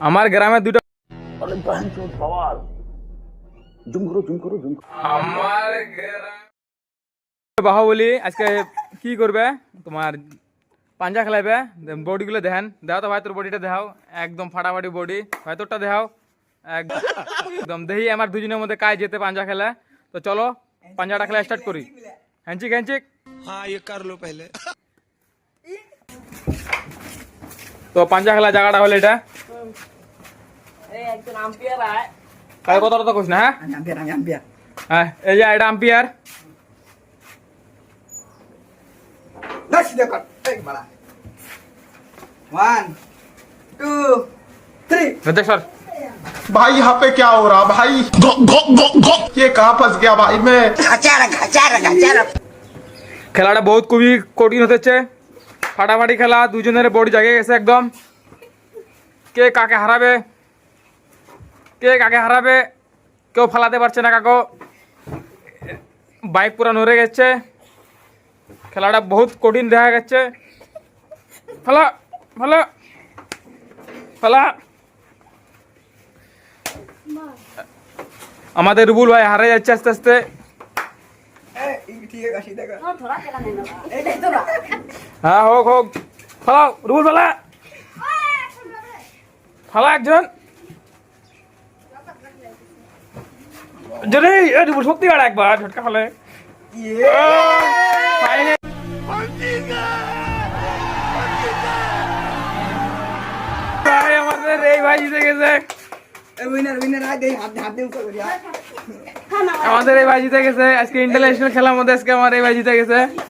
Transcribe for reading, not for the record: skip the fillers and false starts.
আমার গ্রামে দুটো আমার বাহুবলী আজকে কি করবে তোমার পাঞ্জা খেলাবে বডি গুলো দেখেন দেখাও তো ভাই তোর বডিটা দেখাও একদম ফাটাফাটি বডি ভাই তোরটা দেখাও একদম দেখি আমার দুজনের মধ্যে কাজ যেতে পাঞ্জা খেলা তো চলো পাঞ্জাটা খেলা স্টার্ট করি হ্যান্চিক হ্যান্চিক हाँ ये कर लो पहले তো পাঞ্জা খেলা জায়গাটা হলো এটা কাল কথা তো কইস না হ্যাঁ এই যে এটা আম্পিয়ার देख सर भाई यहाँ पे क्या हो रहा भाई ये कहाँ फंस गया भाई मैं খেলাটা বহুত খুবই কঠিন হতেছে ফাটাফাটি খেলা দুজনের বডি জাগে গেছে একদম কে কাকে হারাবে কেউ ফালাতে পারছে না কাকো বাইক পুরা নড়ে গেছে খেলাটা বহুত কঠিন দেখা গেছে ফালা ফালা ফালা আমাদের রুবুল ভাই হারে যাচ্ছে আস্তে আস্তে হ্যাঁ হোক হোক ফালাও রুবুল ফালা ফালা একজন যদি রুবুল সত্যি গাড়া একবার ঝটকা ফালে ভাই আমাদের এই ভাই জিতে গেছে আমাদের এই ভাই জিতে গেছে আজকে ইন্টারন্যাশনাল খেলার মধ্যে আজকে আমার এই ভাই জিতে গেছে